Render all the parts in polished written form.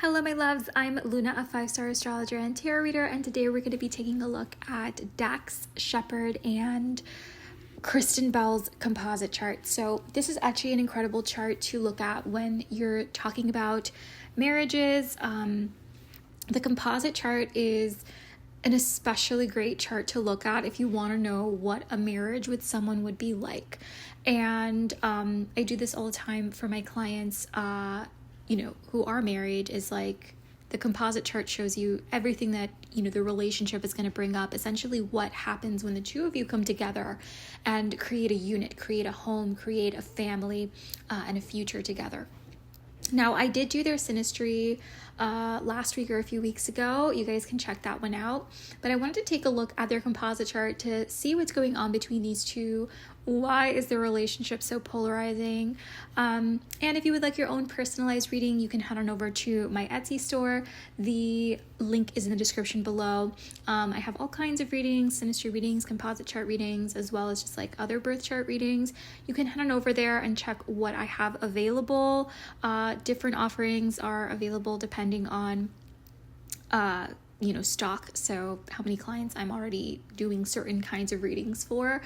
Hello, my loves. I'm Luna, a 5-star astrologer and tarot reader, and today we're going to be taking a look at Dax Sheperd and Kristen Bell's composite chart. So this is actually an incredible chart to look at when you're talking about marriages. The composite chart is an especially great chart to look at if you want to know what a marriage with someone would be like. And I do this all the time for my clients, who are married. Is like the composite chart shows you everything that, the relationship is going to bring up, essentially what happens when the two of you come together and create a unit, create a home, create a family, and a future together. Now, I did do their Synastry last week or a few weeks ago. You guys can check that one out. But I wanted to take a look at their composite chart to see what's going on between these two. Why is their relationship so polarizing? And if you would like your own personalized reading, you can head on over to my Etsy store. The link is in the description below. I have all kinds of readings, Synastry readings, composite chart readings, as well as just like other birth chart readings. You can head on over there and check what I have available. Different offerings are available depending on stock, so how many clients I'm already doing certain kinds of readings for.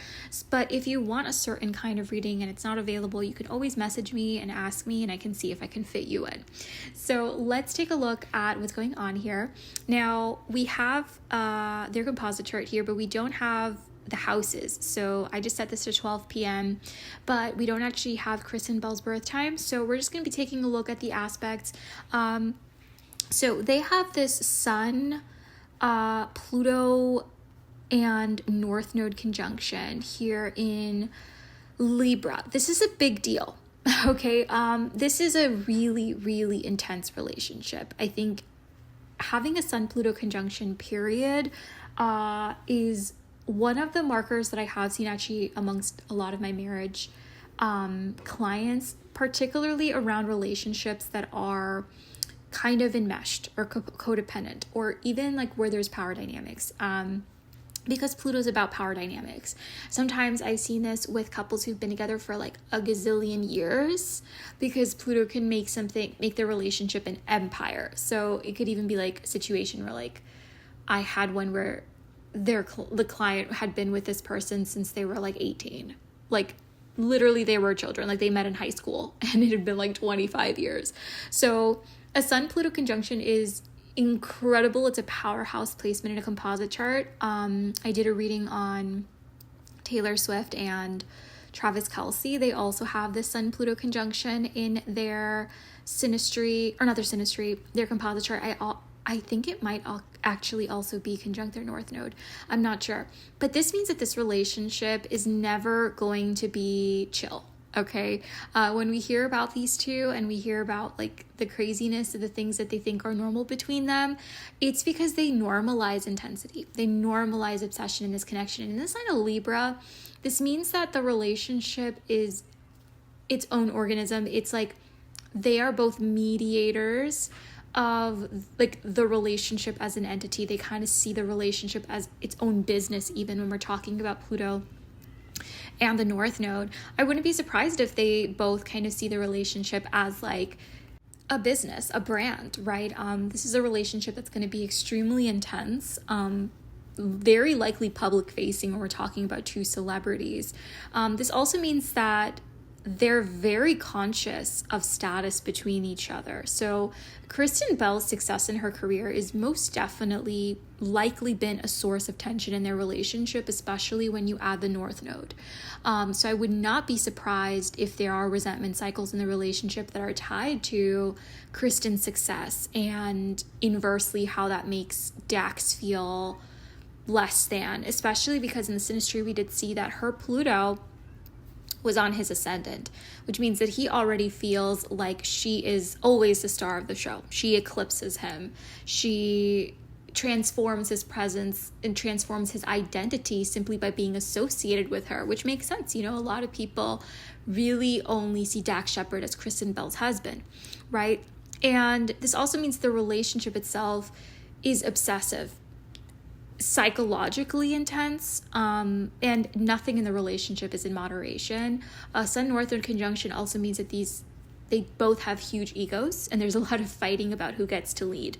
But if you want a certain kind of reading and it's not available, you can always message me and ask me, and I can see if I can fit you in. So let's take a look at what's going on here. Now, we have their composite chart here, but we don't have the houses. So I just set this to 12 p.m., but we don't actually have Kristen Bell's birth time. So we're just going to be taking a look at the aspects. So they have this Sun, Pluto, and North Node conjunction here in Libra. This is a big deal, okay? This is a really, really intense relationship. I think having a Sun-Pluto conjunction, period, is one of the markers that I have seen actually amongst a lot of my marriage clients, particularly around relationships that are kind of enmeshed or codependent, or even like where there's power dynamics, because Pluto's about power dynamics. Sometimes I've seen this with couples who've been together for like a gazillion years, because Pluto can make their relationship an empire. So it could even be like a situation where, like, I had one where the client had been with this person since they were like 18, like literally they were children, like they met in high school, and it had been like 25 years. So a Sun-Pluto conjunction is incredible. It's a powerhouse placement in a composite chart. I did a reading on Taylor Swift and Travis Kelce. They also have this Sun-Pluto conjunction in their Synastry, or not their Synastry, their composite chart. I think it might actually also be conjunct their North Node. I'm not sure. But this means that this relationship is never going to be chill. Okay, when we hear about these two and we hear about like the craziness of the things that they think are normal between them, it's because they normalize intensity. They normalize obsession in this connection. And in the sign of Libra, this means that the relationship is its own organism. It's like they are both mediators of like the relationship as an entity. They kind of see the relationship as its own business, even when we're talking about Pluto and the North Node. I wouldn't be surprised if they both kind of see the relationship as like a business, a brand, right? This is a relationship that's going to be extremely intense, very likely public facing when we're talking about two celebrities. This also means that they're very conscious of status between each other. So Kristen Bell's success in her career is most definitely likely been a source of tension in their relationship, especially when you add the North Node. So I would not be surprised if there are resentment cycles in the relationship that are tied to Kristen's success, and inversely how that makes Dax feel less than, especially because in the Synastry we did see that her Pluto was on his ascendant, which means that he already feels like she is always the star of the show. She eclipses him. She transforms his presence and transforms his identity simply by being associated with her, which makes sense. A lot of people really only see Dax Sheperd as Kristen Bell's husband, right? And this also means the relationship itself is obsessive, psychologically intense, and nothing in the relationship is in moderation. Sun North Node conjunction also means that these they both have huge egos, and there's a lot of fighting about who gets to lead.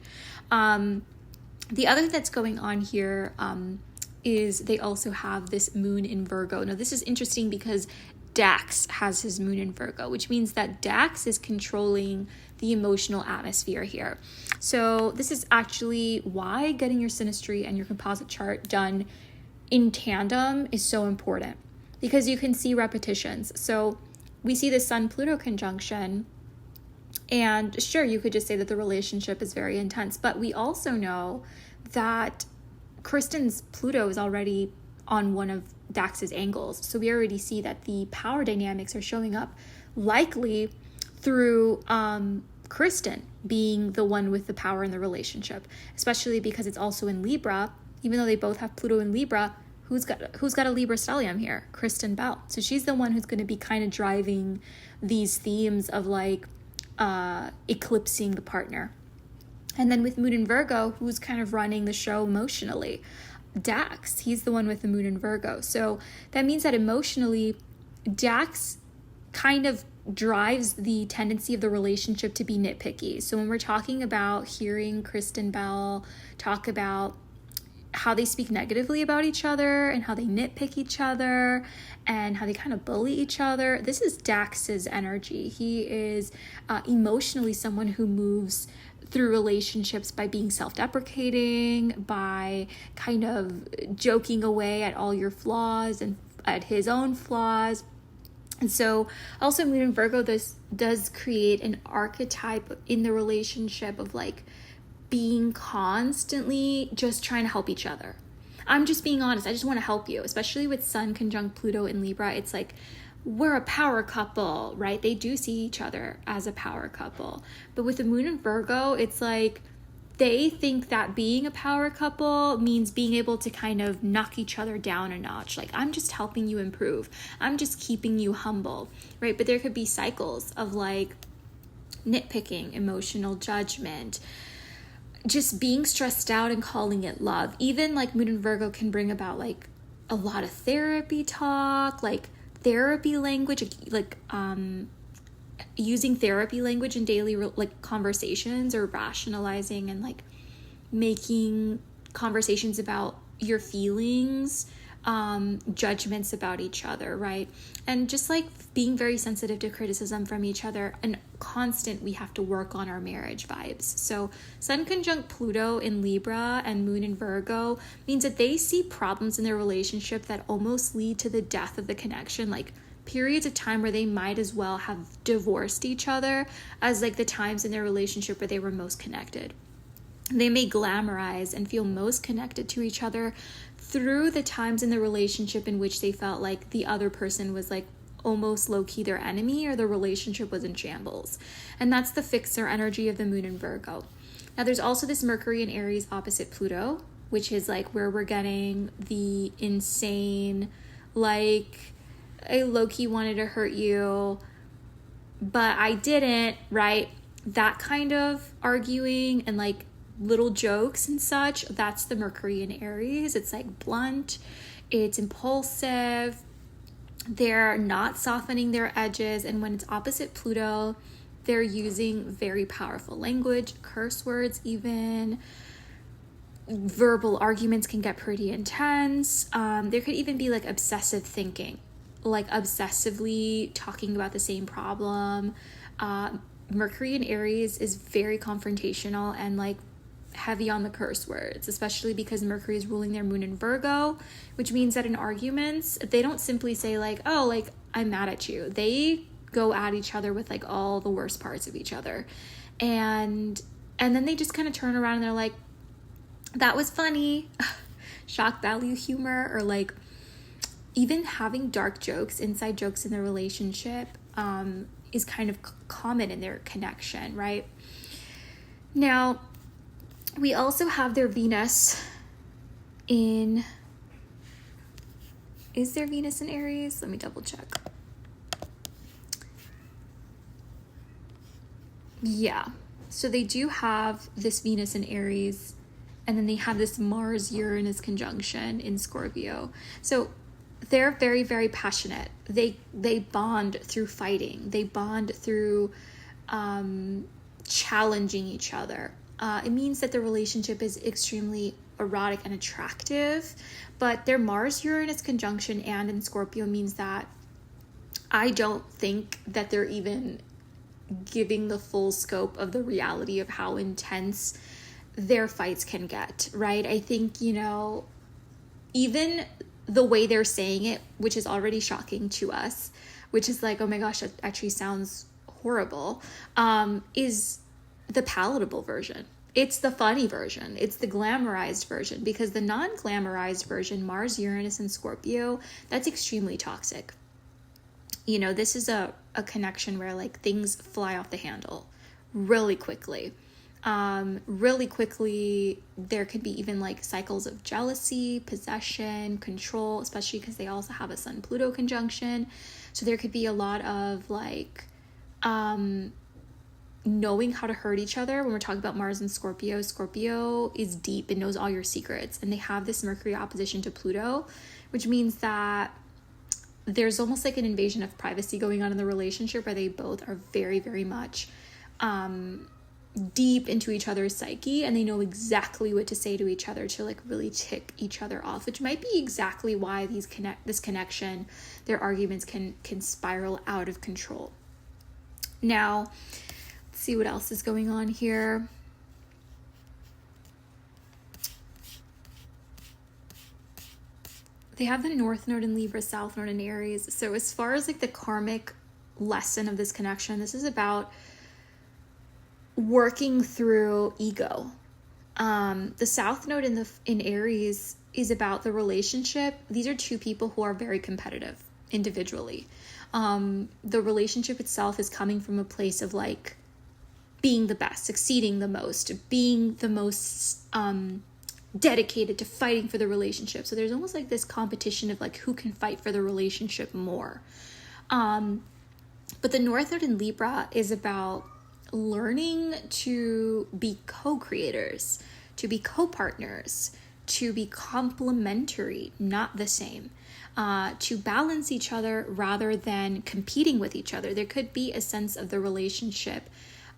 The other that's going on here is they also have this moon in Virgo. Now, this is interesting because Dax has his moon in Virgo, which means that Dax is controlling the emotional atmosphere here. So this is actually why getting your synastry and your composite chart done in tandem is so important, because you can see repetitions. So we see the Sun-Pluto conjunction, and sure, you could just say that the relationship is very intense, but we also know that Kristen's Pluto is already on one of Dax's angles. So we already see that the power dynamics are showing up, likely through Kristen being the one with the power in the relationship, especially because it's also in Libra. Even though they both have Pluto in Libra, who's got a Libra stellium here? Kristen Bell. So she's the one who's going to be kind of driving these themes of like eclipsing the partner. And then with moon in Virgo, who's kind of running the show emotionally? Dax. He's the one with the moon in Virgo. So that means that emotionally, Dax kind of drives the tendency of the relationship to be nitpicky. So when we're talking about hearing Kristen Bell talk about how they speak negatively about each other and how they nitpick each other and how they kind of bully each other, this is Dax's energy. He is emotionally someone who moves through relationships by being self-deprecating, by kind of joking away at all your flaws and at his own flaws. And so also moon in Virgo, this does create an archetype in the relationship of like being constantly just trying to help each other. I'm just being honest. I just want to help you, especially with Sun conjunct Pluto in Libra. It's like, we're a power couple, right? They do see each other as a power couple. But with the moon in Virgo, it's like they think that being a power couple means being able to kind of knock each other down a notch. Like, I'm just helping you improve. I'm just keeping you humble, right? But there could be cycles of like nitpicking, emotional judgment, just being stressed out and calling it love. Even like moon in Virgo can bring about like a lot of therapy talk, like therapy language, like using therapy language in daily like conversations, or rationalizing and like making conversations about your feelings, judgments about each other, right? And just like being very sensitive to criticism from each other, and constant, we have to work on our marriage vibes. So Sun conjunct Pluto in Libra and moon in Virgo means that they see problems in their relationship that almost lead to the death of the connection, like periods of time where they might as well have divorced each other as like the times in their relationship where they were most connected. They may glamorize and feel most connected to each other through the times in the relationship in which they felt like the other person was like almost low-key their enemy, or the relationship was in shambles. And that's the fixer energy of the moon in Virgo. Now there's also this Mercury in Aries opposite Pluto, which is like where we're getting the insane, like, I low-key wanted to hurt you, but I didn't, right? That kind of arguing and like little jokes and such. That's the Mercury in Aries. It's like blunt, it's impulsive, they're not softening their edges. And when it's opposite Pluto, they're using very powerful language, curse words even. Verbal arguments can get pretty intense. There could even be like obsessive thinking, like obsessively talking about the same problem. Mercury in Aries is very confrontational and like heavy on the curse words, especially because Mercury is ruling their moon in Virgo, which means that in arguments, they don't simply say like, oh, like, I'm mad at you. They go at each other with like all the worst parts of each other. And then they just kind of turn around and they're like, that was funny. Shock value humor, or like even having dark jokes, inside jokes in their relationship is kind of common in their connection, right? Now, we also have their Venus in, is there Venus in Aries? Let me double check. Yeah, so they do have this Venus in Aries, and then they have this Mars-Uranus conjunction in Scorpio. So they're very, very passionate. They bond through fighting. They bond through challenging each other. It means that the relationship is extremely erotic and attractive, but their Mars-Uranus conjunction and in Scorpio means that I don't think that they're even giving the full scope of the reality of how intense their fights can get, right? I think, even the way they're saying it, which is already shocking to us, which is like, oh my gosh, that actually sounds horrible, is the palatable version. It's the funny version. It's the glamorized version, because the non-glamorized version, Mars, Uranus, and Scorpio, that's extremely toxic. This is a connection where like things fly off the handle really quickly. Really quickly, there could be even like cycles of jealousy, possession, control, especially because they also have a Sun-Pluto conjunction. So there could be a lot of like knowing how to hurt each other. When we're talking about Mars and Scorpio, Scorpio is deep and knows all your secrets. And they have this Mercury opposition to Pluto, which means that there's almost like an invasion of privacy going on in the relationship where they both are very, very much deep into each other's psyche, and they know exactly what to say to each other to like really tick each other off, which might be exactly why this connection, their arguments can spiral out of control. Now, let's see what else is going on here. They have the North Node in Libra, South Node in Aries. So as far as like the karmic lesson of this connection, this is about working through ego. The South Node in Aries is about the relationship. These are two people who are very competitive individually. The relationship itself is coming from a place of like being the best, succeeding the most, being the most dedicated to fighting for the relationship. So there's almost like this competition of like who can fight for the relationship more. But the North Node in Libra is about learning to be co-creators, to be co-partners, to be complementary, not the same, to balance each other rather than competing with each other. There could be a sense of the relationship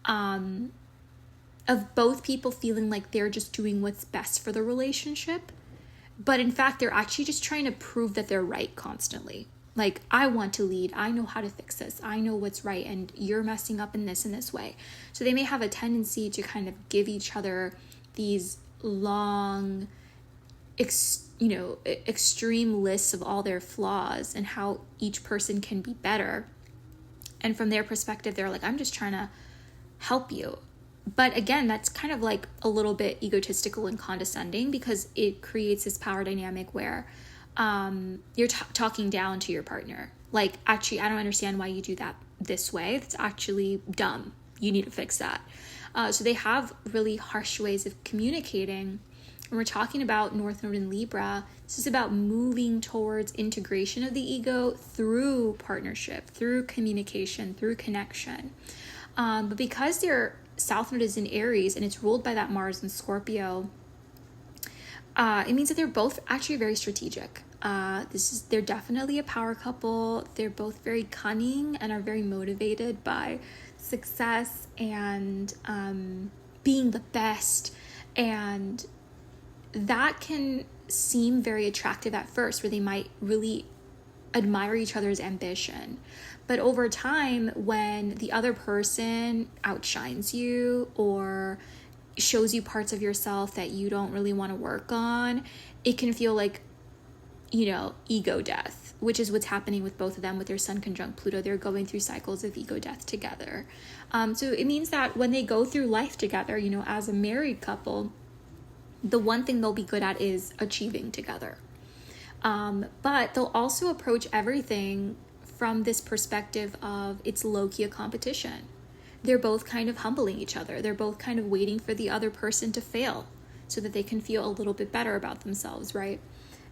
of both people feeling like they're just doing what's best for the relationship, but in fact, they're actually just trying to prove that they're right constantly. Like, I want to lead. I know how to fix this. I know what's right, and you're messing up in this way. So they may have a tendency to kind of give each other these long, extreme lists of all their flaws and how each person can be better. And from their perspective, they're like, I'm just trying to help you. But again, that's kind of like a little bit egotistical and condescending, because it creates this power dynamic where you're talking down to your partner. Like, actually, I don't understand why you do that this way. That's actually dumb. You need to fix that. So they have really harsh ways of communicating. When we're talking about North Node in Libra, this is about moving towards integration of the ego through partnership, through communication, through connection. But because their South Node is in Aries and it's ruled by that Mars and Scorpio, it means that they're both actually very strategic. They're definitely a power couple. They're both very cunning and are very motivated by success and being the best. And that can seem very attractive at first, where they might really admire each other's ambition. But over time, when the other person outshines you or shows you parts of yourself that you don't really want to work on, it can feel like, ego death, which is what's happening with both of them with their Sun conjunct Pluto. They're going through cycles of ego death together. So it means that when they go through life together, as a married couple, the one thing they'll be good at is achieving together. But they'll also approach everything from this perspective of it's low-key a competition. They're both kind of humbling each other. They're both kind of waiting for the other person to fail so that they can feel a little bit better about themselves, right?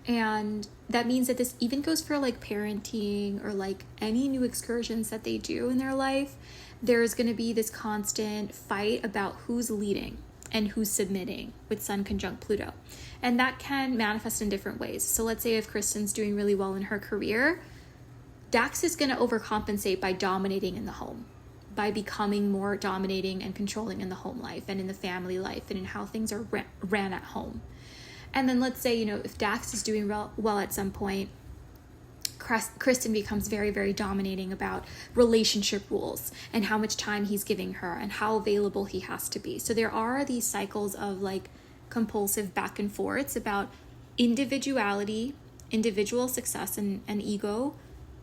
And that means that this even goes for like parenting or like any new excursions that they do in their life. There's going to be this constant fight about who's leading and who's submitting with Sun conjunct Pluto. And that can manifest in different ways. So let's say if Kristen's doing really well in her career, Dax is going to overcompensate by dominating in the home, by becoming more dominating and controlling in the home life and in the family life and in how things are ran at home. And then let's say, if Dax is doing well at some point, Kristen becomes very, very dominating about relationship rules and how much time he's giving her and how available he has to be. So there are these cycles of like compulsive back and forths about individuality, individual success and ego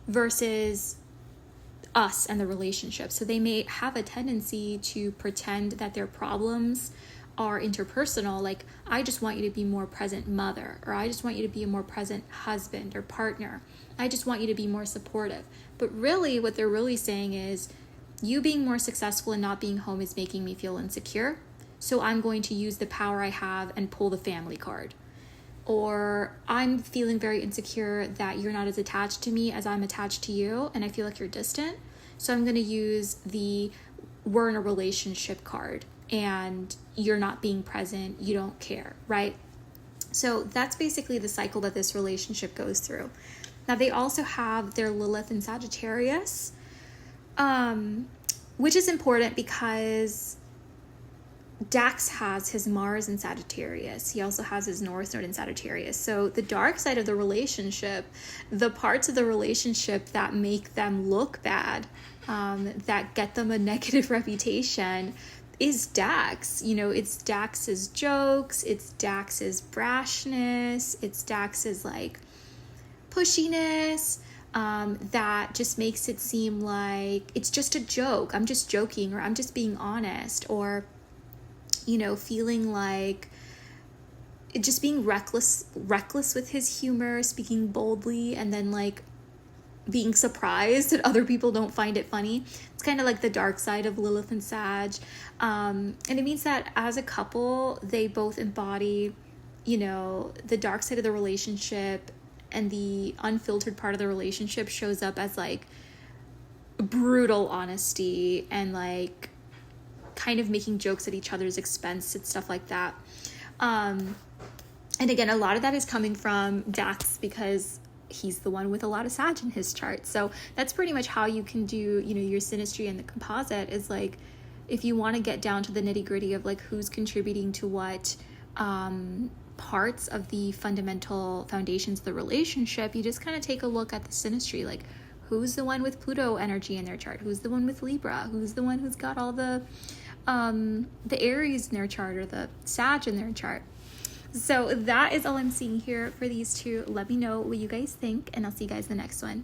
versus us and the relationship. So they may have a tendency to pretend that their problems are interpersonal, like, I just want you to be more present mother, or I just want you to be a more present husband or partner. I just want you to be more supportive. But really what they're really saying is, you being more successful and not being home is making me feel insecure. So I'm going to use the power I have and pull the family card. Or I'm feeling very insecure that you're not as attached to me as I'm attached to you, and I feel like you're distant. So I'm going to use the we're in a relationship card, and you're not being present, you don't care, right? So that's basically the cycle that this relationship goes through. Now they also have their Lilith in Sagittarius, which is important because Dax has his Mars in Sagittarius. He also has his North Node in Sagittarius. So the dark side of the relationship, the parts of the relationship that make them look bad, that get them a negative reputation, is Dax. It's Dax's jokes, it's Dax's brashness, it's Dax's like pushiness, that just makes it seem like it's just a joke. I'm just joking, or I'm just being honest, or feeling like just being reckless with his humor, speaking boldly, and then like being surprised that other people don't find it funny. It's kind of like the dark side of Lilith and Sag. And it means that as a couple, they both embody, the dark side of the relationship, and the unfiltered part of the relationship shows up as like brutal honesty and like kind of making jokes at each other's expense and stuff like that. And again, a lot of that is coming from Dax because he's the one with a lot of Sag in his chart. So that's pretty much how you can do, your synastry and the composite, is like, if you want to get down to the nitty gritty of like who's contributing to what parts of the fundamental foundations of the relationship, you just kind of take a look at the synastry, like who's the one with Pluto energy in their chart, who's the one with Libra, who's the one who's got all the Aries in their chart, or the Sag in their chart. So that is all I'm seeing here for these two. Let me know what you guys think, and I'll see you guys in the next one.